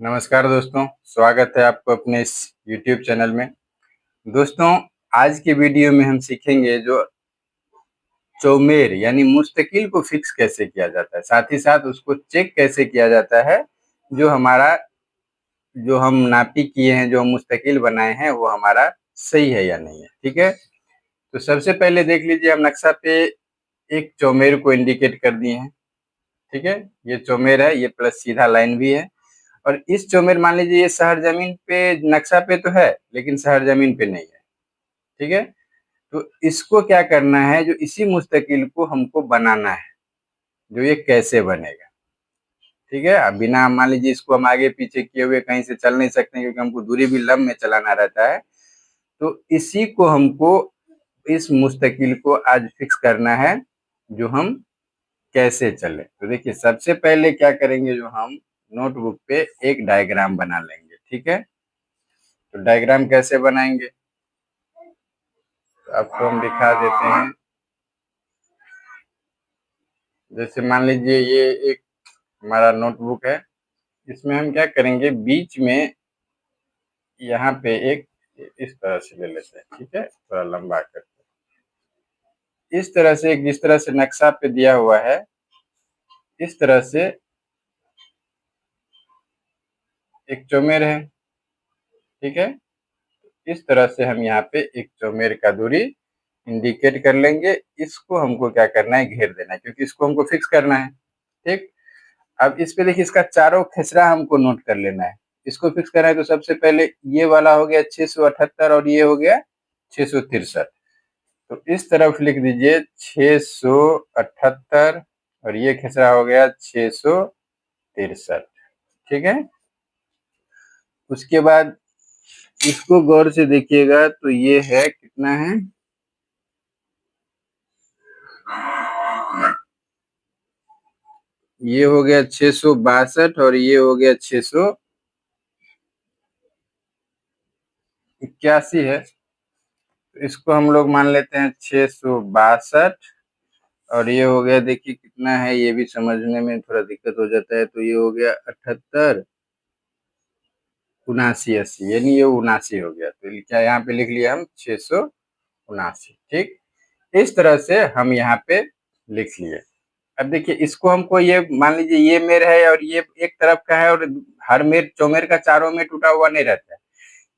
नमस्कार दोस्तों, स्वागत है आपको अपने इस YouTube चैनल में। दोस्तों, आज के वीडियो में हम सीखेंगे जो चौमेर यानी मुस्तकिल को फिक्स कैसे किया जाता है, साथ ही साथ उसको चेक कैसे किया जाता है, जो हमारा जो हम नापी किए हैं, जो हम मुस्तकिल बनाए हैं, वो हमारा सही है या नहीं है। ठीक है, तो सबसे पहले देख लीजिए, हम नक्शा पे एक चौमेर को इंडिकेट कर दिए हैं। ठीक है, ये चौमेर है, ये प्लस सीधा लाइन भी है। और इस चौमेर मान लीजिए ये शहर जमीन पे नक्शा पे तो है, लेकिन शहर जमीन पे नहीं है। ठीक है, तो इसको क्या करना है, जो इसी मुस्तकिल को हमको बनाना है, जो ये कैसे बनेगा। ठीक है, अब बिना मान लीजिए इसको हम आगे पीछे किए हुए कहीं से चल नहीं सकते, क्योंकि हमको दूरी भी लंब में चलाना रहता है। तो इसी को हमको, इस मुस्तकिल को आज फिक्स करना है, जो हम कैसे चले। तो देखिए, सबसे पहले क्या करेंगे, जो हम नोटबुक पे एक डायग्राम बना लेंगे। ठीक है, तो डायग्राम कैसे बनाएंगे, तो आपको हम दिखा देते हैं। जैसे मान लीजिए ये एक हमारा नोटबुक है, इसमें हम क्या करेंगे, बीच में यहाँ पे एक इस तरह से ले लेते हैं। ठीक है, थोड़ा लंबा करके इस तरह से, एक जिस तरह से नक्शा पे दिया हुआ है, इस तरह से एक चौमेर है। ठीक है, इस तरह से हम यहाँ पे एक चौमेर का दूरी इंडिकेट कर लेंगे। इसको हमको क्या करना है, घेर देना है, क्योंकि इसको हमको फिक्स करना है। ठीक, अब इस पे देखिए, इसका चारों खेसरा हमको नोट कर लेना है। इसको फिक्स करना है, तो सबसे पहले ये वाला हो गया 678 और ये हो गया 663। तो इस तरफ लिख दीजिए 678 और ये खेसरा हो गया 663। ठीक है, उसके बाद इसको गौर से देखिएगा, तो ये है कितना है, ये हो गया 662 और ये हो गया 681 है। तो इसको हम लोग मान लेते हैं 662 और ये हो गया, देखिए कितना है, ये भी समझने में थोड़ा दिक्कत हो जाता है। तो ये हो गया 78, 79, 80, यानी ये 79 हो गया। तो क्या यहाँ पे लिख लिया हम 679। ठीक, इस तरह से हम यहाँ पे लिख लिए। अब देखिए, इसको हमको, ये मान लीजिए ये मेर है और ये एक तरफ का है, और हर मेर चौमेर का चारों में टूटा हुआ नहीं रहता है।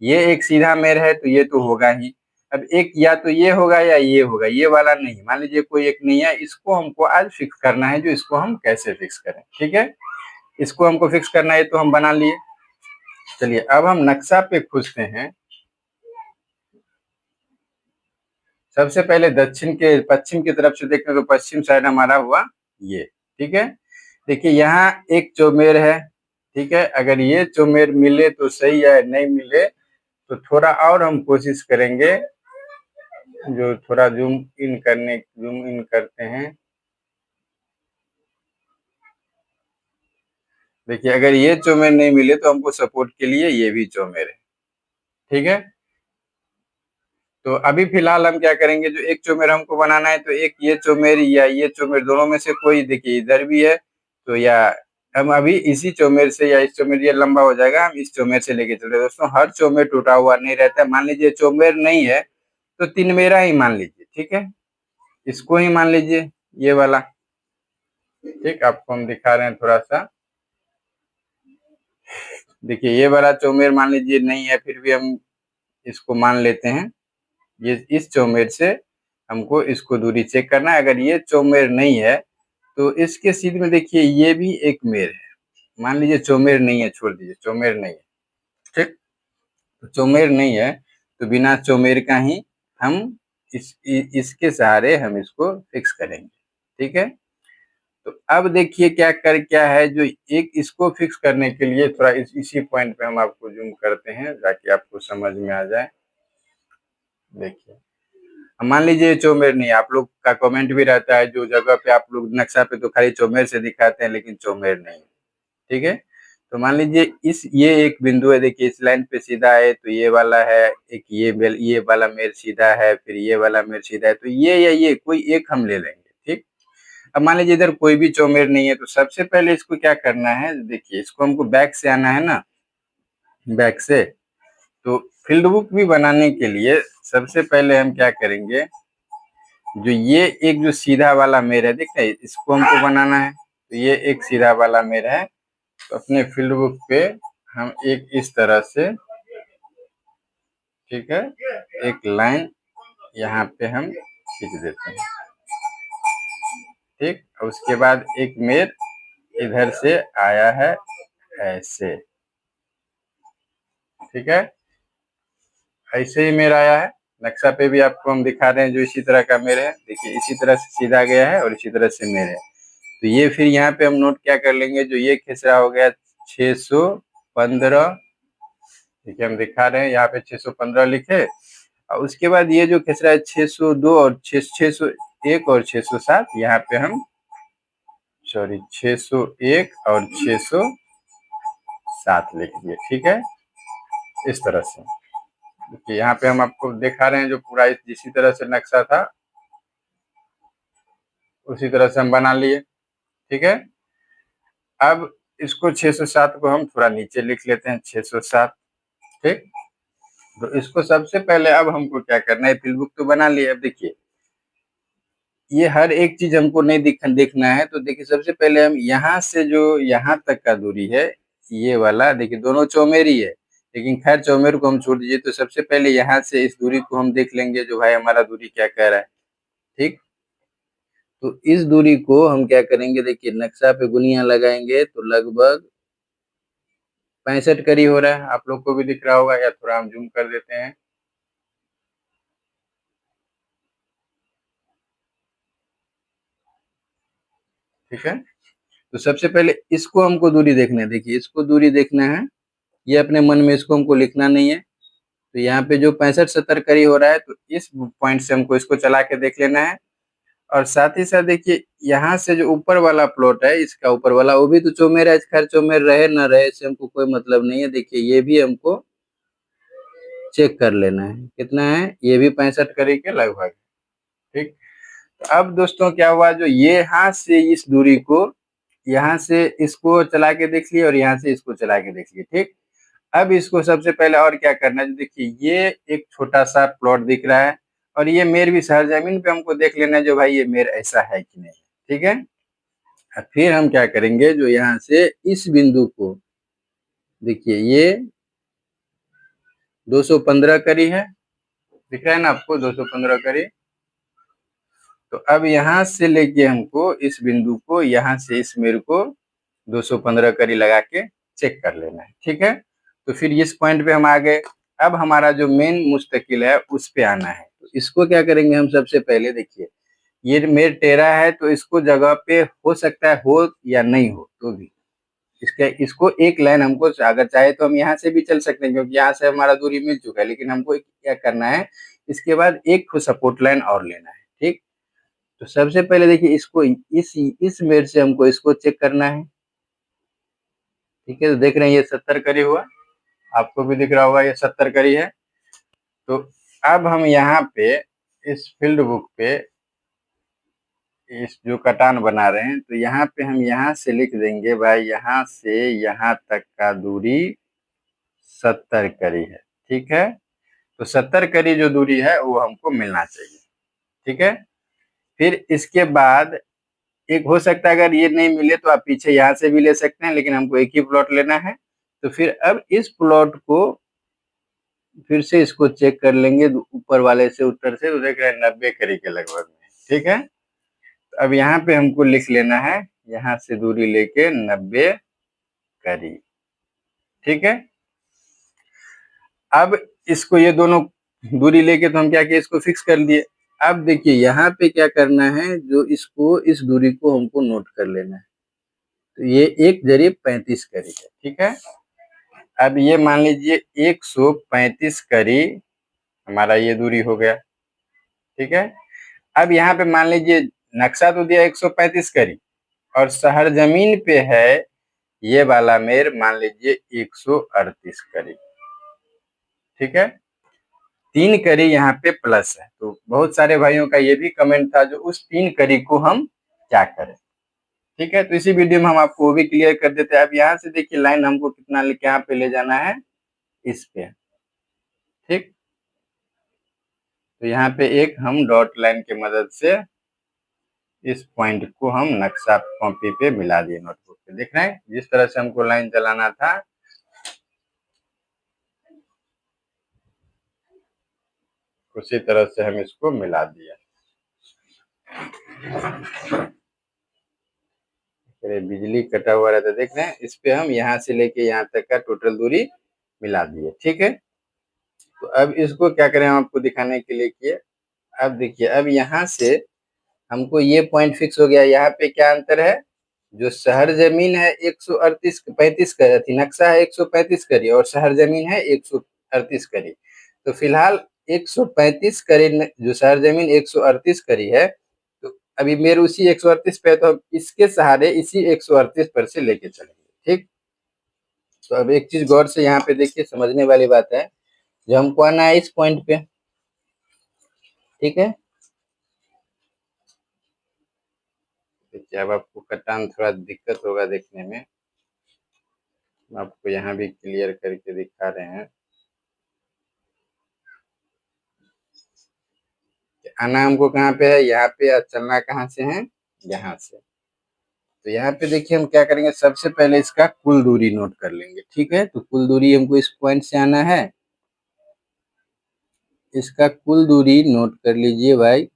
ये एक सीधा मेर है, तो ये तो होगा ही। अब एक या तो ये होगा या ये होगा, ये वाला नहीं, मान लीजिए कोई एक नहीं है। इसको हमको आज फिक्स करना है, जो इसको हम कैसे फिक्स करें। ठीक है, इसको हमको फिक्स करना है, तो हम बना लिए। चलिए, अब हम नक्शा पे खुजते हैं। सबसे पहले दक्षिण के पश्चिम की तरफ से देखें, तो पश्चिम साइड हमारा हुआ ये। ठीक है, देखिए यहाँ एक चौमेर है। ठीक है, अगर ये चौमेर मिले तो सही है, नहीं मिले तो थोड़ा और हम कोशिश करेंगे, जो थोड़ा जूम इन करते हैं। देखिए, अगर ये चौमेर नहीं मिले तो हमको सपोर्ट के लिए ये भी चौमेर है। ठीक है, तो अभी फिलहाल हम क्या करेंगे, जो एक चौमेर हमको बनाना है, तो एक ये चौमेर या ये चौमेर, दोनों में से कोई, देखिए इधर भी है, तो या हम अभी इसी चौमेर से या इस चौमेर, ये लंबा हो जाएगा, हम इस चौमेर से लेके चलते हैं। दोस्तों, हर चौमेर टूटा हुआ नहीं रहता है। मान लीजिए चौमेर नहीं है, तो तीन मेरा ही मान लीजिए। ठीक है, इसको ही मान लीजिए, ये वाला। ठीक, आपको हम दिखा रहे हैं थोड़ा सा। देखिए, ये वाला चौमेर मान लीजिए नहीं है, फिर भी हम इसको मान लेते हैं। ये इस चौमेर से हमको इसको दूरी चेक करना है। अगर ये चौमेर नहीं है, तो इसके सीध में देखिए ये भी एक मेर है। मान लीजिए चौमेर नहीं है, छोड़ दीजिए, चौमेर नहीं है। ठीक, तो चौमेर नहीं है, तो बिना चौमेर का ही हम इसके सहारे हम इसको फिक्स करेंगे। ठीक है, तो अब देखिए क्या है, जो एक इसको फिक्स करने के लिए थोड़ा इसी पॉइंट पे हम आपको जूम करते हैं, ताकि आपको समझ में आ जाए। देखिए, मान लीजिए चौमेर नहीं है, आप लोग का कमेंट भी रहता है, जो जगह पे आप लोग नक्शा पे तो खाली चौमेर से दिखाते हैं, लेकिन चौमेर नहीं है। ठीक है, तो मान लीजिए ये एक बिंदु है। देखिए, इस लाइन पे सीधा है, तो ये वाला है, एक ये वाला मेर सीधा है, फिर ये वाला मेर सीधा है, तो ये या ये कोई एक हम ले लेंगे। ठीक, अब मान लीजिए इधर कोई भी चौमेर नहीं है, तो सबसे पहले इसको क्या करना है, देखिए इसको हमको बैक से आना है ना, बैक से। तो फील्ड बुक भी बनाने के लिए सबसे पहले हम क्या करेंगे, जो ये एक जो सीधा वाला मेर है, दिख रहा है, इसको हमको बनाना है। तो ये एक सीधा वाला मेर है, तो अपने फील्ड बुक पे हम एक इस तरह से, ठीक है, एक लाइन यहाँ पे हम खींच देते हैं, ठीक। और उसके बाद एक मेर इधर से आया है ऐसे, ठीक है, ऐसे ही मेर आया है। नक्शा पे भी आपको हम दिखा रहे हैं, जो इसी तरह का मेर है, देखिए इसी तरह से सीधा गया है और इसी तरह से मेर है। तो ये फिर यहाँ पे हम नोट क्या कर लेंगे, जो ये खेसरा हो गया 615, ठीक है, हम दिखा रहे हैं यहाँ पे 615 लिखे। और उसके बाद ये जो खेसरा है 602 और 601 और 607, यहाँ पे हम, सॉरी, 601 और 607 लिख दिए, ठीक है, इस तरह से। देखिए यहाँ पे हम आपको दिखा रहे हैं, जो पूरा जिसी तरह से नक्शा था उसी तरह से हम बना लिए, ठीक है। अब इसको 607 को हम थोड़ा नीचे लिख लेते हैं, 607, ठीक। तो इसको सबसे पहले अब हमको क्या करना है, फील्ड बुक तो बना लिए। अब देखिए ये हर एक चीज हमको नहीं देखना है। तो देखिए सबसे पहले हम यहाँ से जो यहाँ तक का दूरी है, ये वाला देखिए दोनों चौमेर ही है, लेकिन खैर चौमेर को हम छोड़ दीजिए। तो सबसे पहले यहाँ से इस दूरी को हम देख लेंगे, जो भाई हमारा दूरी क्या कह रहा है, ठीक। तो इस दूरी को हम क्या करेंगे, देखिए नक्शा पे गुनिया लगाएंगे तो लगभग 65 करी हो रहा है, आप लोग को भी दिख रहा होगा, या थोड़ा हम जूम कर देते हैं, ठीक है। तो सबसे पहले इसको हमको दूरी देखना है, देखिए इसको दूरी देखना है, ये अपने मन में इसको हमको लिखना नहीं है। तो यहाँ पे जो 65-70 करी हो रहा है, तो इस पॉइंट से हमको इसको चला के देख लेना है। और साथ ही साथ देखिए यहाँ से जो ऊपर वाला प्लॉट है, इसका ऊपर वाला, वो भी तो चौमेर है, खैर चौमेर रहे ना रहे इससे हमको कोई मतलब नहीं है। देखिए ये भी हमको चेक कर लेना है, कितना है, ये भी 65 करी के लगभग, ठीक। तो अब दोस्तों क्या हुआ, जो ये यहाँ से इस दूरी को, यहाँ से इसको चला के देख लिए और यहाँ से इसको चला के देख लिए, ठीक। अब इसको सबसे पहले और क्या करना है, देखिए ये एक छोटा सा प्लॉट दिख रहा है और ये मेर भी सरजमीन पे हमको देख लेना है, जो भाई ये मेर ऐसा है कि नहीं, ठीक है। फिर हम क्या करेंगे, जो यहाँ से इस बिंदु को, देखिए ये 215 करी है, दिख रहा है ना आपको 215 करी। तो अब यहाँ से लेके हमको इस बिंदु को, यहाँ से इस मेर को 215 करी लगा के चेक कर लेना है, ठीक है। तो फिर इस पॉइंट पे हम आ गए। अब हमारा जो मेन मुस्तकिल है उस पे आना है। तो इसको क्या करेंगे हम, सबसे पहले देखिए ये मेर टेढ़ा है, तो इसको जगह पे हो सकता है हो या नहीं हो, तो भी इसको एक लाइन हमको, अगर चाहे तो हम यहाँ से भी चल सकते हैं, क्योंकि यहाँ से हमारा दूरी मिल चुका है, लेकिन हमको क्या करना है, इसके बाद एक सपोर्ट लाइन और लेना है, ठीक। तो सबसे पहले देखिए इसको इस मेर से हमको इसको चेक करना है, ठीक है। तो देख रहे हैं ये 70 करी हुआ, आपको भी दिख रहा होगा ये 70 करी है। तो अब हम यहाँ पे इस फील्ड बुक पे इस जो कटान बना रहे हैं, तो यहाँ पे हम यहाँ से लिख देंगे, भाई यहाँ से यहाँ तक का दूरी 70 करी है, ठीक है। तो 70 करी जो दूरी है वो हमको मिलना चाहिए, ठीक है। फिर इसके बाद एक हो सकता है, अगर ये नहीं मिले तो आप पीछे यहाँ से भी ले सकते हैं, लेकिन हमको एक ही प्लॉट लेना है। तो फिर अब इस प्लॉट को फिर से इसको चेक कर लेंगे ऊपर वाले से, उत्तर से, तो देख रहे हैं 90 करी के लगभग में, ठीक है। तो अब यहाँ पे हमको लिख लेना है, यहाँ से दूरी लेके 90 करी, ठीक है। अब इसको ये दोनों दूरी लेके तो हम क्या किए, इसको फिक्स कर दिए। अब देखिए यहाँ पे क्या करना है, जो इसको इस दूरी को हमको नोट कर लेना है। तो ये 1 + 35 करी है, ठीक है। अब ये मान लीजिए 135 करी हमारा ये दूरी हो गया, ठीक है। अब यहाँ पे मान लीजिए नक्शा तो दिया 135 करी और शहर जमीन पे है ये वाला मेर, मान लीजिए 138 करी, ठीक है। 3 करी यहाँ पे प्लस है। तो बहुत सारे भाइयों का ये भी कमेंट था, जो उस 3 करी को हम क्या करें, ठीक है। तो इसी वीडियो में हम आपको वो भी क्लियर कर देते हैं। अब यहाँ से देखिए लाइन हमको कितना यहाँ पे ले जाना है, इस पे, ठीक। तो यहाँ पे एक हम डॉट लाइन की मदद से इस पॉइंट को हम नक्शा कॉपी पे मिला दिए नोटबुक पे। देख रहे हैं जिस तरह से हमको लाइन चलाना था उसी तरह से हम इसको मिला दिया। अरे बिजली कटा हुआ रहता, देख रहे हैं इस पे हम यहाँ से लेके यहाँ तक का टोटल दूरी मिला दिए, ठीक है। तो अब इसको क्या करें, हम आपको दिखाने के लिए किए। अब देखिए, अब यहाँ से हमको ये पॉइंट फिक्स हो गया। यहाँ पे क्या अंतर है, जो शहर जमीन है 135 थी, नक्शा है 135 करी और शहर जमीन है 138 करी। तो फिलहाल 135 करी जो शहर जमीन 138 करी है, तो अभी मेरे उसी 138 पे है, तो अब इसके सहारे इसी 138 पर से लेके चलेंगे, ठीक। तो अब एक चीज गौर से यहाँ पे देखिए, समझने वाली बात है, जो हमको आना है इस पॉइंट पे, ठीक है। देखिए अब आपको कटान थोड़ा दिक्कत होगा देखने में, आपको यहाँ भी क्लियर करके दिखा रहे हैं। आना हमको कहाँ पे है, यहाँ पे, और चलना कहाँ से है, यहाँ से। तो यहाँ पे देखिए हम क्या करेंगे, सबसे पहले इसका कुल दूरी नोट कर लेंगे, ठीक है। तो कुल दूरी हमको इस पॉइंट से आना है, इसका कुल दूरी नोट कर लीजिए भाई।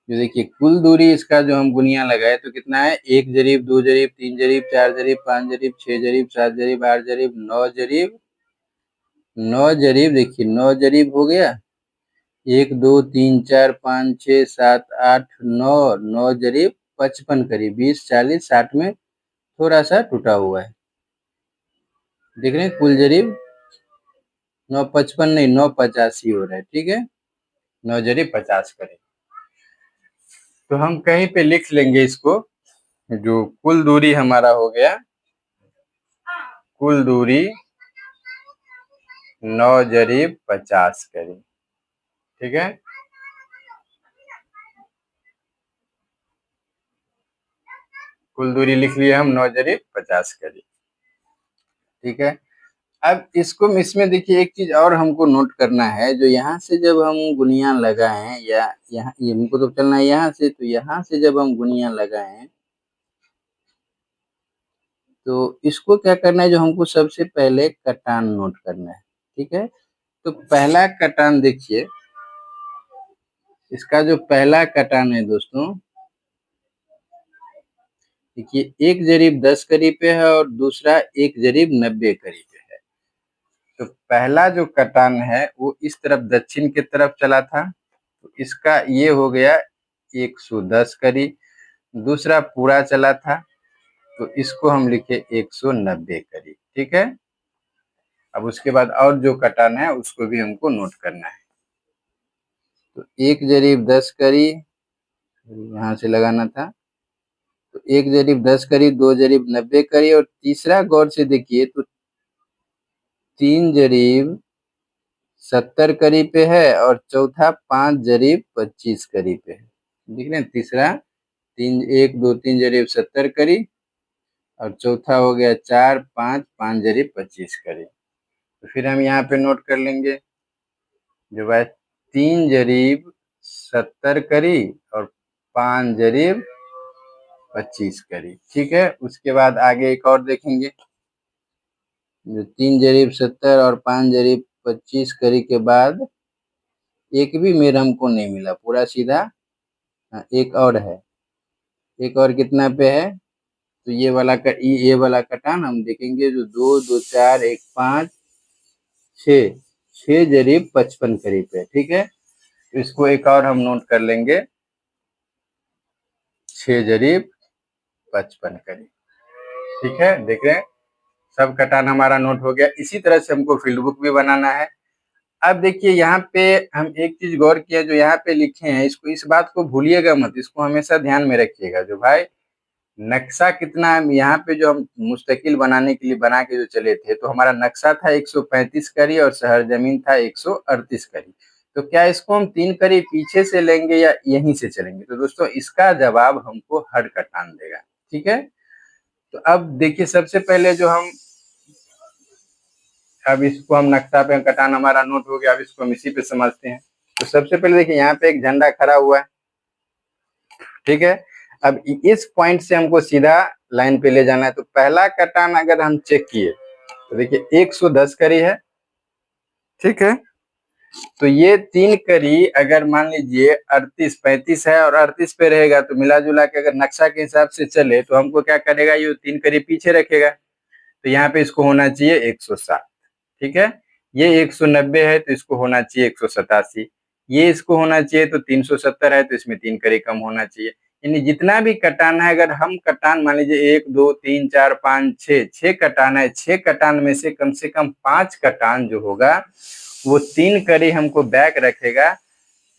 जो देखिए कुल दूरी इसका जो हम गुनिया लगाए तो कितना है, 1 जरीब 2 जरीब 3 जरीब 4 जरीब 5 जरीब 6 जरीब 7 जरीब 8 जरीब 9 जरीब 9 जरीब। देखिए 9 जरीब हो गया, 1 2 3 4 5 6 7 8 9, 9 जरीब 55 करीब 20 40 60 में थोड़ा सा टूटा हुआ है, देख रहे हैं। कुल जरीब 955 नहीं 985 हो रहा है, ठीक है। 9 जरीब 50 करीब। तो हम कहीं पे लिख लेंगे इसको, जो कुल दूरी हमारा हो गया, कुल दूरी 9 जरीब 50 करीब, ठीक है। कुल दूरी लिख लिए हम 9 जरीब 50 करीब, ठीक है। अब इसको इसमें देखिए एक चीज और हमको नोट करना है, जो यहाँ से जब हम गुनिया लगाएं, या यहाँ ये हमको तो चलना है यहाँ से, तो यहाँ से जब हम गुनिया लगाएं तो इसको क्या करना है, जो हमको सबसे पहले कटान नोट करना है, ठीक है। तो पहला कटान देखिए, इसका जो पहला कटान है दोस्तों, देखिए 1 जरीब 10 करीब पे है और दूसरा 1 जरीब 90 करीब पे है। तो पहला जो कटान है वो इस तरफ दक्षिण की तरफ चला था, तो इसका ये हो गया 110 करीब। दूसरा पूरा चला था, तो इसको हम लिखे 190 करीब, ठीक है। अब उसके बाद और जो कटान है उसको भी हमको नोट करना है। तो 1 जरीब 10 करी, यहाँ से लगाना था, तो 1 जरीब 10 करी, 2 जरीब 90 करी, और तीसरा गौर से देखिए तो 3 जरीब 70 करीब पे है, और चौथा 5 जरीब 25 करीब पे है, देख रहे हैं। तीसरा 1 2 3 जरीब 70 करी, और चौथा हो गया 4 5 5 जरीब 25 करी। तो फिर हम यहाँ पे नोट कर लेंगे, जो भाई 3 जरीब 70 करी और 5 जरीब 25 करी, ठीक है। उसके बाद आगे एक और देखेंगे, जो 3 जरीब 70 और 5 जरीब 25 करी के बाद एक भी मेर हमको नहीं मिला, पूरा सीधा। एक और है, एक और कितना पे है, तो ये वाला कटान हम देखेंगे, जो 2 2 4 1 5 6 6 जरीब 55 करीब पे, ठीक है। तो इसको एक और हम नोट कर लेंगे, 6 जरीब 55 करीब, ठीक है। देख रहे हैं सब कटान हमारा नोट हो गया। इसी तरह से हमको फील्ड बुक भी बनाना है। अब देखिए यहाँ पे हम एक चीज गौर किया, जो यहाँ पे लिखे हैं इसको, इस बात को भूलिएगा मत, इसको हमेशा ध्यान में रखिएगा। जो भाई नक्शा कितना है, यहाँ पे जो हम मुस्तकिल बनाने के लिए बना के जो चले थे, तो हमारा नक्शा था 135 करी और शहर जमीन था 138 करी। तो क्या इसको हम 3 करी पीछे से लेंगे या यहीं से चलेंगे? तो दोस्तों इसका जवाब हमको हर कटान देगा, ठीक है। तो अब देखिए सबसे पहले जो हम, अब इसको हम नक्शा पे कटान हमारा नोट हो गया, अब इसको हम इसी पे समझते हैं। तो सबसे पहले देखिए यहाँ पे एक झंडा खड़ा हुआ है, ठीक है। अब इस पॉइंट से हमको सीधा लाइन पे ले जाना है। तो पहला कटान अगर हम चेक किए तो देखिए 110 करी है, ठीक है। तो ये 3 करी अगर मान लीजिए 38 35 है और 38 पे रहेगा, तो मिला जुला के अगर नक्शा के हिसाब से चले तो हमको क्या करेगा, ये 3 करी पीछे रखेगा। तो यहाँ पे इसको होना चाहिए 107, ठीक है। ये 190 है तो इसको होना चाहिए 187, ये इसको होना चाहिए तो 370 है तो इसमें 3 करी कम होना चाहिए। यानी जितना भी कटान है, अगर हम कटान मान लीजिए 1 2 3 4 5 6 कटान है, 6 कटान में से कम 5 कटान जो होगा वो 3 करी हमको बैक रखेगा,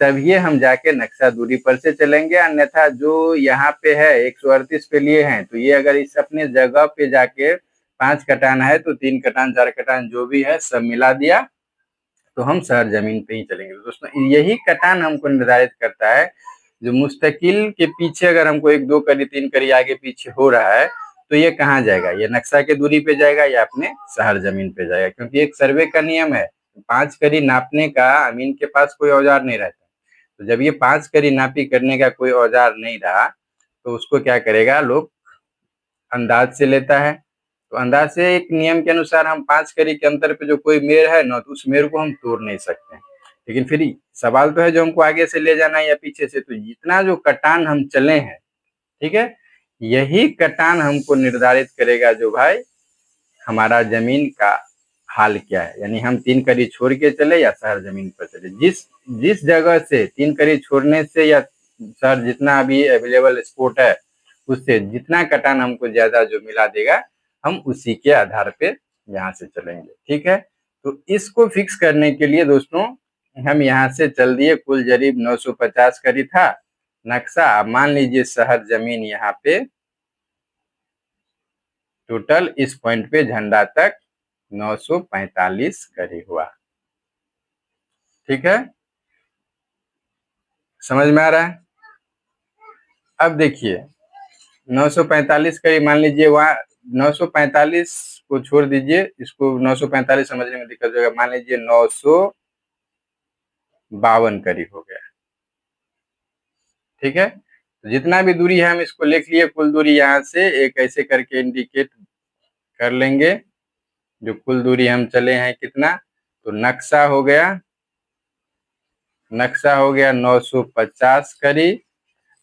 तभी हम जाके नक्शा दूरी पर से चलेंगे। अन्यथा जो यहाँ पे है 138 पे लिए हैं, तो ये अगर इस अपने जगह पे जाके 5 कटान है तो 3 कटान 4 कटान जो भी है सब मिला दिया तो हम शहर जमीन पे ही चलेंगे। दोस्तों यही कटान हमको निर्धारित करता है, जो मुस्तकिल के पीछे अगर हमको 1 2 करी 3 करी आगे पीछे हो रहा है तो ये कहाँ जाएगा, ये नक्शा के दूरी पे जाएगा या अपने शहर जमीन पे जाएगा। क्योंकि एक सर्वे का नियम है, 5 करी नापने का अमीन के पास कोई औजार नहीं रहता। तो जब ये 5 करी नापी करने का कोई औजार नहीं रहा तो उसको क्या करेगा, लोग अंदाज से लेता है। तो अंदाज से एक नियम के अनुसार हम 5 करी के अंतर पे जो कोई मेड़ है ना, तो उस मेड़ को हम तोड़ नहीं सकते। लेकिन फिर सवाल तो है जो हमको आगे से ले जाना है या पीछे से, तो जितना जो कटान हम चले हैं, ठीक है, यही कटान हमको निर्धारित करेगा जो भाई हमारा जमीन का हाल क्या है। यानी हम 3 करी छोड़ के चले या शहर जमीन पर चले, जिस जिस जगह से 3 करी छोड़ने से या शहर जितना अभी अवेलेबल स्पॉट है उससे जितना कटान हमको ज्यादा जो मिला देगा, हम उसी के आधार पे यहाँ से चलेंगे, ठीक है। तो इसको फिक्स करने के लिए दोस्तों हम यहाँ से चल दिए, कुल जरीब 950 करी था नक्शा। मान लीजिए शहर जमीन यहाँ पे टोटल इस पॉइंट पे झंडा तक 945 करी हुआ, ठीक है। समझ में आ रहा है। अब देखिए 945 करी, मान लीजिए वहां 945 को छोड़ दीजिए, इसको 945 समझने में दिक्कत होगा, मान लीजिए 952 करी हो गया, ठीक है। तो जितना भी दूरी है हम इसको लिख लिए, कुल दूरी यहाँ से एक ऐसे करके इंडिकेट कर लेंगे, जो कुल दूरी हम चले हैं कितना। तो नक्शा हो गया 950 करी,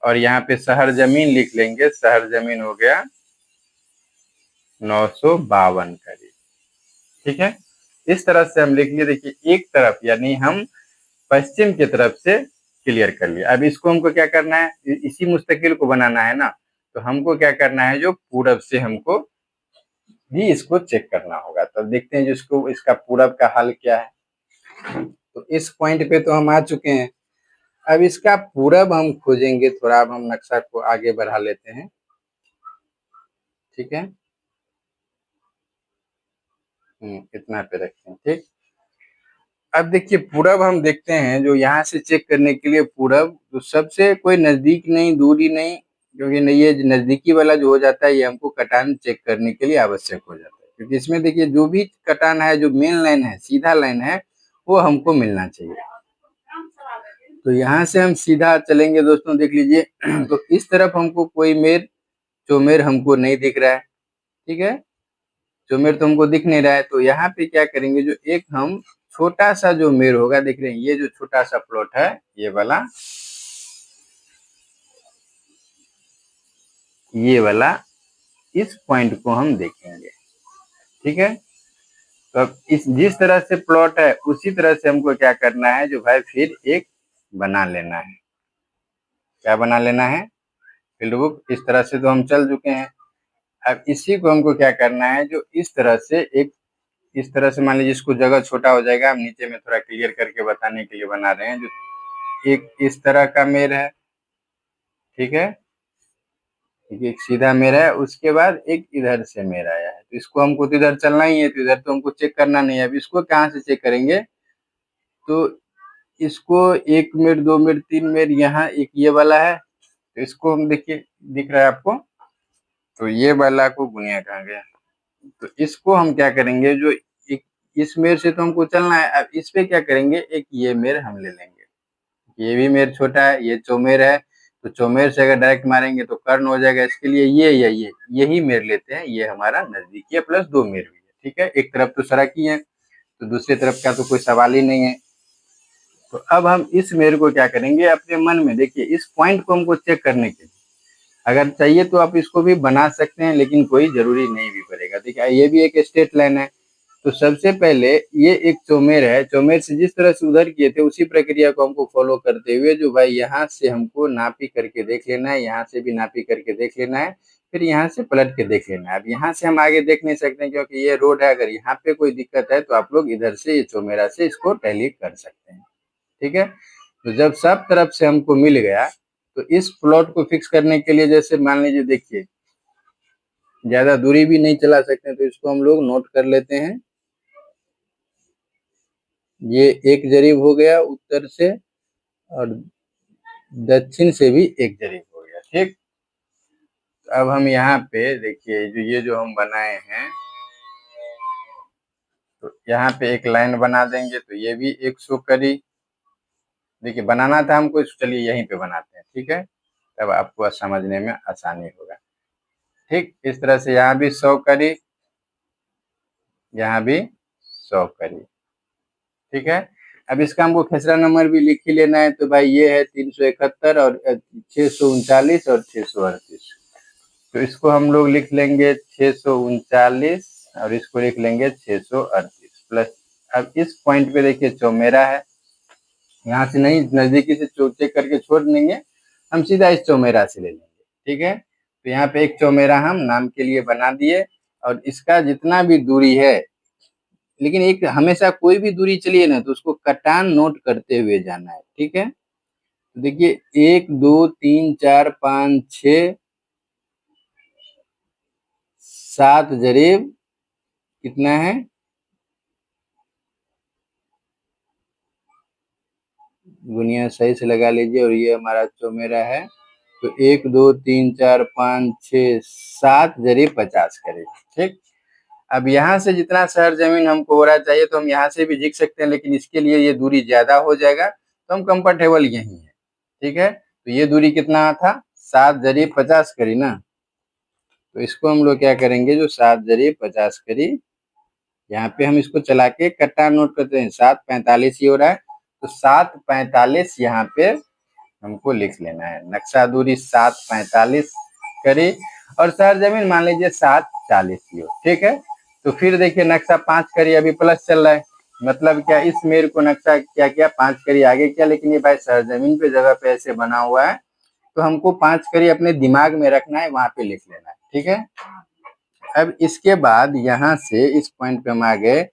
और यहाँ पे शहर जमीन लिख लेंगे, शहर जमीन हो गया 952 करी, ठीक है। इस तरह से हम लिख लिए। देखिए एक तरफ यानी हम पश्चिम की तरफ से क्लियर कर लिया। अब इसको हमको क्या करना है, इसी मुस्तकिल को बनाना है ना, तो हमको क्या करना है, जो पूरब से हमको भी इसको चेक करना होगा। तब देखते हैं जिसको इसका पूरब का हाल क्या है। तो इस पॉइंट पे तो हम आ चुके हैं, अब इसका पूरब हम खोजेंगे थोड़ा। अब हम नक्शा को आगे बढ़ा लेते हैं, ठीक है। इतना पे रखें, ठीक। अब देखिए पूरब हम देखते हैं, जो यहाँ से चेक करने के लिए पूरब तो सबसे कोई नजदीक नहीं, दूरी नहीं, क्योंकि ये नजदीकी वाला जो हो जाता है ये हमको कटान चेक करने के लिए आवश्यक हो जाता है। क्योंकि इसमें देखिए जो भी कटान है, जो मेन लाइन है, सीधा लाइन है, वो हमको मिलना चाहिए। तो यहाँ से हम सीधा चलेंगे दोस्तों, देख लीजिए तो इस तरफ हमको कोई मेर चौमेर हमको नहीं दिख रहा है, ठीक है। चौमेर तो हमको दिख नहीं रहा है। तो यहाँ पे क्या करेंगे, जो एक हम छोटा सा जो मेर होगा, देख रहे हैं ये जो छोटा सा प्लॉट है ये वाला, ये वाला, इस पॉइंट को हम देखेंगे, ठीक है। तो अब इस जिस तरह से प्लॉट है उसी तरह से हमको क्या करना है, जो भाई फिर एक बना लेना है। क्या बना लेना है, फील्ड बुक। इस तरह से तो हम चल चुके हैं। अब इसी को हमको क्या करना है, जो इस तरह से एक, इस तरह से मान लीजिए इसको जगह छोटा हो जाएगा, हम नीचे में थोड़ा क्लियर करके बताने के लिए बना रहे हैं। जो एक इस तरह का मेर है, ठीक है, एक सीधा मेर है, उसके बाद एक इधर से मेर आया है। तो इसको हमको तो इधर चलना ही है, तो इधर तो हमको चेक करना नहीं है। अब इसको कहाँ से चेक करेंगे, तो इसको 1 मेर 2 मेर 3 मेर, यहाँ एक ये वाला है, तो इसको हम देखिए दिख रहा है आपको, तो ये वाला को गुनिया कहा गया। तो इसको हम क्या करेंगे, जो एक इस मेर से तो हमको चलना है, अब इस पे क्या करेंगे, एक ये मेर हम ले लेंगे। ये भी मेर छोटा है, ये चौमेर है, तो चौमेर से अगर डायरेक्ट मारेंगे तो कर्ण हो जाएगा। इसके लिए ये या ये यही मेर लेते हैं, ये हमारा नजदीकी है, प्लस 2 मेर भी है। ठीक है, एक तरफ तो सड़क ही है, तो दूसरी तरफ का तो कोई सवाल ही नहीं है। तो अब हम इस मेर को क्या करेंगे, अपने मन में देखिए, इस पॉइंट को हमको चेक करने के लिए अगर चाहिए तो आप इसको भी बना सकते हैं, लेकिन कोई जरूरी नहीं भी पड़ेगा। देखिए, ये भी एक स्ट्रेट लाइन है। तो सबसे पहले ये एक चौमेर है, चौमेर से जिस तरह से उधर किए थे उसी प्रक्रिया को हमको फॉलो करते हुए, जो भाई यहाँ से हमको नापी करके देख लेना है, यहाँ से भी नापी करके देख लेना है, फिर यहाँ से पलट के देख लेना है। अब यहाँ से हम आगे देख नहीं सकते क्योंकि ये रोड है, अगर यहाँ पे कोई दिक्कत है तो आप लोग इधर से ये चौमेरा से इसको टैली कर सकते हैं। ठीक है, तो जब सब तरफ से हमको मिल गया, तो इस प्लॉट को फिक्स करने के लिए, जैसे मान लीजिए, देखिए ज्यादा दूरी भी नहीं चला सकते, तो इसको हम लोग नोट कर लेते हैं। ये एक जरीब हो गया उत्तर से, और दक्षिण से भी एक जरीब हो गया। ठीक, अब हम यहाँ पे देखिए, जो ये जो हम बनाए हैं, तो यहाँ पे एक लाइन बना देंगे, तो ये भी 100 करी। देखिए, बनाना था हमको, चलिए यहीं पे बनाते हैं। ठीक है, तब आपको समझने में आसानी होगा। ठीक, इस तरह से यहाँ भी 100 करी, यहाँ भी 100 करी। ठीक है, अब इसका हमको खेसरा नंबर भी लिख ही लेना है। तो भाई ये है 371 और 639 और 638। तो इसको हम लोग लिख लेंगे 639 और इसको लिख लेंगे 638 प्लस। अब इस पॉइंट पे देखिए चौमेरा है, यहाँ से नहीं, नजदीकी से चेक करके छोड़ देंगे, हम सीधा इस चौमेरा से ले लेंगे। ठीक है, तो यहाँ पे एक चौमेरा हम नाम के लिए बना दिए, और इसका जितना भी दूरी है, लेकिन एक हमेशा कोई भी दूरी चलिए ना, तो उसको कटान नोट करते हुए जाना है। ठीक है, तो देखिए 1 2 3 4 5 6 7 जरीब कितना है, गुनिया सही से लगा लीजिए, और ये हमारा चौमेरा है। तो 1 2 3 4 5 6 7 जरीब 50 करें। ठीक, अब यहाँ से जितना शहर जमीन हमको हो रहा चाहिए, तो हम यहाँ से भी जीत सकते हैं, लेकिन इसके लिए ये दूरी ज्यादा हो जाएगा, तो हम कंफर्टेबल यही है। ठीक है, तो ये दूरी कितना था, 7 जरीब 50 करी ना। तो इसको हम लोग क्या करेंगे, जो 7 जरीब 50 करी, यहाँ पे हम इसको चला के कट्टा नोट करते हैं, 745 ही हो रहा है। तो 745 यहाँ पे हमको लिख लेना है। नक्शा दूरी 745 करी, और शहर जमीन मान लीजिए 740 की हो। ठीक है, तो फिर देखिए नक्शा 5 करी अभी प्लस चल रहा है, मतलब क्या, इस मेर को नक्शा क्या किया, 5 करी आगे किया, लेकिन ये भाई शहर जमीन पे जगह पे ऐसे बना हुआ है, तो हमको 5 करी अपने दिमाग में रखना है, वहां पे लिख लेना है। ठीक है, अब इसके बाद यहाँ से इस पॉइंट पे हम आ गए।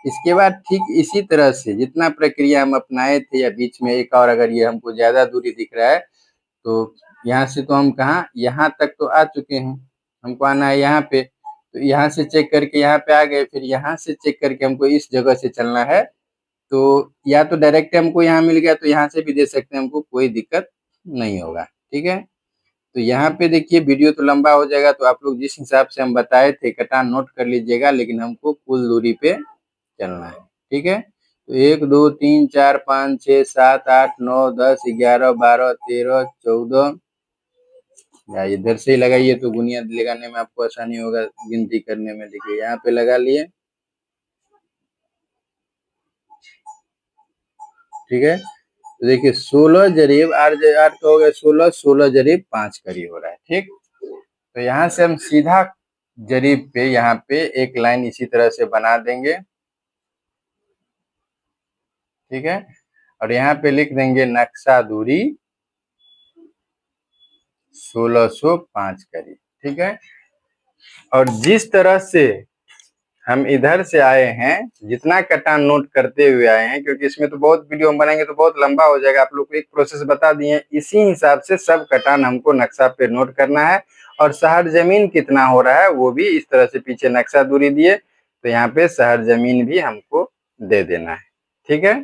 इसके बाद ठीक इसी तरह से जितना प्रक्रिया हम अपनाए थे, या बीच में एक और, अगर ये हमको ज्यादा दूरी दिख रहा है, तो यहाँ से तो हम कहाँ, यहाँ तक तो आ चुके हैं, हमको आना है यहाँ पे। तो यहाँ से चेक करके यहाँ पे आ गए, फिर यहाँ से चेक करके हमको इस जगह से चलना है। तो या तो डायरेक्ट हमको यहाँ मिल गया, तो यहाँ से भी दे सकते हैं, हमको कोई दिक्कत नहीं होगा। ठीक है, तो यहाँ पे देखिए वीडियो तो लंबा हो जाएगा, तो आप लोग जिस हिसाब से हम बताए थे कटान नोट कर लीजिएगा, लेकिन हमको कुल दूरी पे चलना है। ठीक है, तो 1 2 3 4 5 6 7 8 9 10 11 12 13 14, या इधर से ही लगाइए तो गुनिया लगाने में आपको आसानी होगा, गिनती करने में। देखिए यहाँ पे लगा लिए। ठीक है, तो देखिए 16 जरीब 8 8 का हो गया 16, 16 जरीब 5 करीब हो रहा है। ठीक, तो यहाँ से हम सीधा जरीब पे यहाँ पे एक लाइन इसी तरह से बना देंगे। ठीक है, और यहाँ पे लिख देंगे नक्शा दूरी 1605 करी। ठीक है, और जिस तरह से हम इधर से आए हैं, जितना कटान नोट करते हुए आए हैं, क्योंकि इसमें तो बहुत वीडियो हम बनाएंगे तो बहुत लंबा हो जाएगा, आप लोग को एक प्रोसेस बता दिए, इसी हिसाब से सब कटान हमको नक्शा पे नोट करना है। और शहर जमीन कितना हो रहा है वो भी इस तरह से पीछे नक्शा दूरी दिए, तो यहाँ पे शहर जमीन भी हमको दे देना है। ठीक है,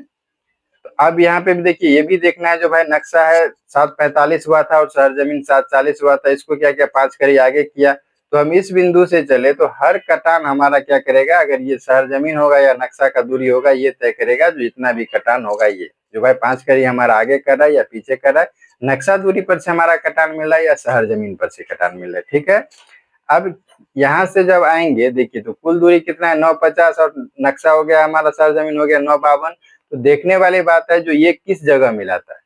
तो अब यहाँ पे भी देखिए, ये भी देखना है, जो भाई नक्शा है 745 हुआ था और शहर जमीन 740 हुआ था, इसको क्या किया, 5 करी आगे किया, तो हम इस बिंदु से चले तो हर कटान हमारा क्या करेगा, अगर ये शहर जमीन होगा या नक्शा का दूरी होगा, ये तय करेगा जो जितना भी कटान होगा ये जो भाई 5 कड़ी हमारा आगे कर रहा है या पीछे कर रहा है, नक्शा दूरी पर से हमारा कटान मिल रहा है या शहर जमीन पर से कटान मिल रहा है। ठीक है, अब यहाँ से जब आएंगे देखिए तो कुल दूरी कितना है 950 और नक्शा हो गया हमारा शहर जमीन हो गया 952। तो देखने वाली बात है जो ये किस जगह मिलाता है,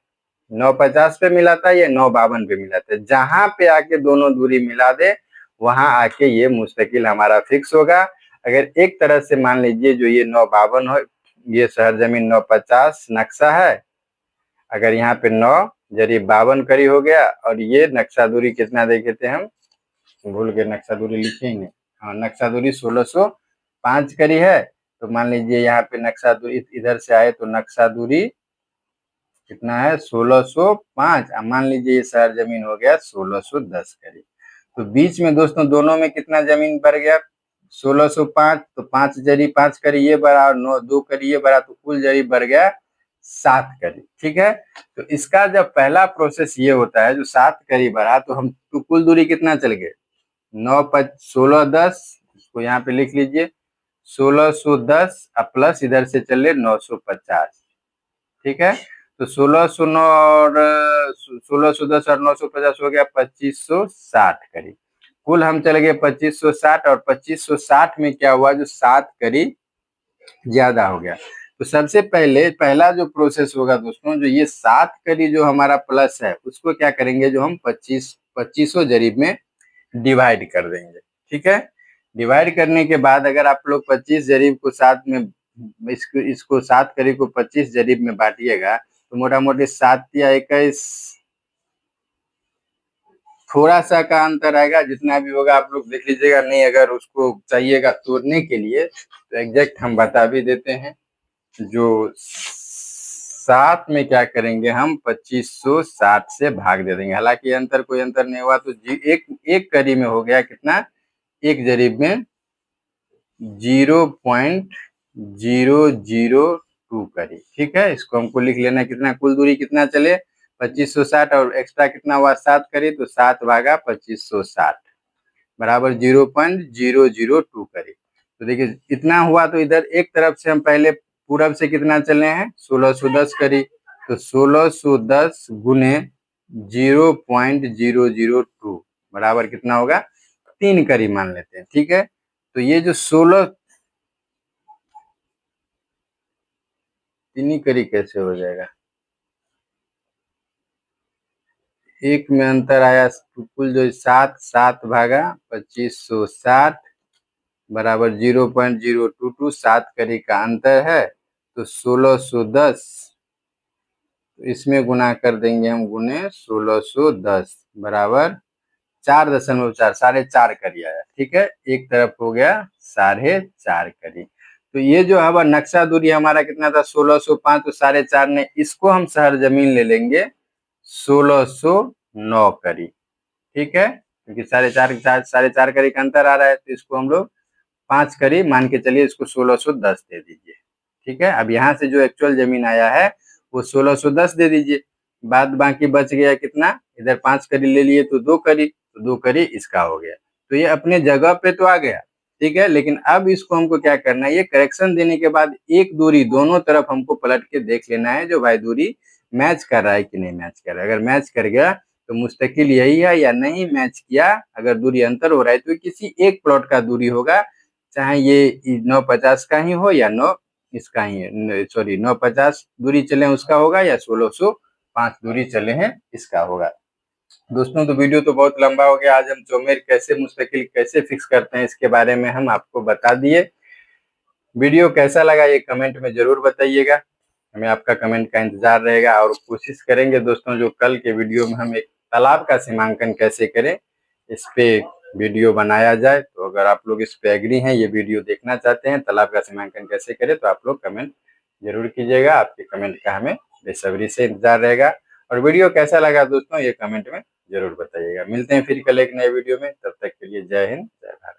950 पे मिलाता है या 952 पे मिलाता है। जहां पे आके दोनों दूरी मिला दे वहां आके ये मुस्तकिल हमारा फिक्स होगा। अगर एक तरह से मान लीजिए जो ये 952 हो, ये शहर जमीन 950 नक्शा है, अगर यहाँ पे 9 जरिए 52 कड़ी हो गया और ये नक्शा दूरी कितना देखे थे हम, भूल के नक्शा दूरी लिखेंगे, हाँ नक्शा दूरी 1605 कड़ी है। तो मान लीजिए यहाँ पे नक्शा दूरी इधर से आए तो नक्शा दूरी कितना है 1605, मान लीजिए ये शहर जमीन हो गया 1610 कड़ी। तो बीच में दोस्तों दोनों में कितना जमीन बढ़ गया 1605, तो 5 जरी 5 कड़ी ये बढ़ा और 9 2 कड़ी ये बढ़ा, तो कुल जरी बढ़ गया 7 कड़ी। ठीक है, तो इसका जब पहला प्रोसेस ये होता है जो 7 कड़ी बढ़ा तो हम तो कुल दूरी कितना चल गए 1610, इसको यहाँ पे लिख लीजिए 1610 प्लस इधर से चले 950। ठीक है, तो 1609 और 1610 और 950 हो गया 2560 करीब। कुल हम चले गए 2560 और 2560 में क्या हुआ जो 7 करीब ज्यादा हो गया। तो सबसे पहले पहला जो प्रोसेस होगा दोस्तों, जो ये 7 कड़ी जो हमारा प्लस है उसको क्या करेंगे जो हम 2500 जरीब में डिवाइड कर देंगे। ठीक है, डिवाइड करने के बाद अगर आप लोग 25 जरीब को साथ में इसको 7 कड़ी को 25 जरीब में बांटिएगा तो मोटा मोटी 7 या 21 थोड़ा सा का अंतर आएगा, जितना भी होगा आप लोग देख लीजिएगा। नहीं अगर उसको चाहिएगा तोड़ने के लिए तो एग्जैक्ट हम बता भी देते हैं। जो 7 में क्या करेंगे हम 2560 से भाग दे देंगे, हालांकि अंतर कोई अंतर नहीं हुआ तो एक कड़ी में हो गया कितना, एक जरीब में 0.002 कड़ी। ठीक है, इसको हमको लिख लेना कितना कुल दूरी कितना चले 2560 और एक्स्ट्रा कितना हुआ 7 कड़ी, तो 7 भागा 2560 बराबर 0.002 कड़ी। तो देखिए इतना हुआ, तो इधर एक तरफ से हम पहले पूरब से कितना चले हैं 1610 कड़ी, तो 1610 गुने 0.002 बराबर कितना होगा 3 कड़ी मान लेते हैं। ठीक है, तो ये जो 16 3 कड़ी कैसे हो जाएगा, एक में अंतर आया, कुल जो 7 भागा 2560 बराबर 0.022, 7 कड़ी का अंतर है तो 1610, तो इसमें गुना कर देंगे हम गुने 1610 बराबर 4.4 4.5 कड़ी आया। ठीक है, एक तरफ हो गया 4.5 कड़ी। तो ये जो हवा नक्शा दूरी हमारा कितना था 1605, तो 4.5 ने इसको हम शहर जमीन ले लेंगे 1609 कड़ी। ठीक है, क्योंकि 4.5 कड़ी का अंतर आ रहा है तो इसको हम लोग 5 कड़ी मान के चलिए, इसको 1610 दे दीजिए। ठीक है, अब यहाँ से जो एक्चुअल जमीन आया है वो 1610 दे दीजिए, बाद बाकी बच गया कितना, इधर 5 कड़ी ले लिए तो 2 कड़ी, तो 2 कड़ी इसका हो गया। तो ये अपने जगह पे तो आ गया। ठीक है, लेकिन अब इसको हमको क्या करना है, ये करेक्शन देने के बाद एक दूरी दोनों तरफ हमको पलट के देख लेना है जो भाई दूरी मैच कर रहा है कि नहीं मैच कर रहा है। अगर मैच कर गया तो मुस्तकिल यही है, या नहीं मैच किया अगर दूरी अंतर हो रहा है तो किसी एक प्लॉट का दूरी होगा, चाहे ये 950 का ही हो या 9 इसका ही, सॉरी 950 दूरी चले उसका होगा या 1605 दूरी चले हैं इसका होगा। दोस्तों तो वीडियो तो बहुत लंबा हो गया, आज हम चौमेर कैसे मुस्तकिल कैसे फिक्स करते हैं इसके बारे में हम आपको बता दिए। वीडियो कैसा लगा ये कमेंट में जरूर बताइएगा, हमें आपका कमेंट का इंतजार रहेगा। और कोशिश करेंगे दोस्तों जो कल के वीडियो में हम एक तालाब का सीमांकन कैसे करें इस पे वीडियो बनाया जाए। तो अगर आप लोग इस पे एग्री हैं, ये वीडियो देखना चाहते हैं तालाब का सीमांकन कैसे करें, तो आप लोग कमेंट जरूर कीजिएगा। आपके कमेंट का हमें बेसब्री से इंतजार रहेगा। और वीडियो कैसा लगा दोस्तों ये कमेंट में जरूर बताइएगा। मिलते हैं फिर कल एक नए वीडियो में, तब तक के लिए जय हिंद जय भारत।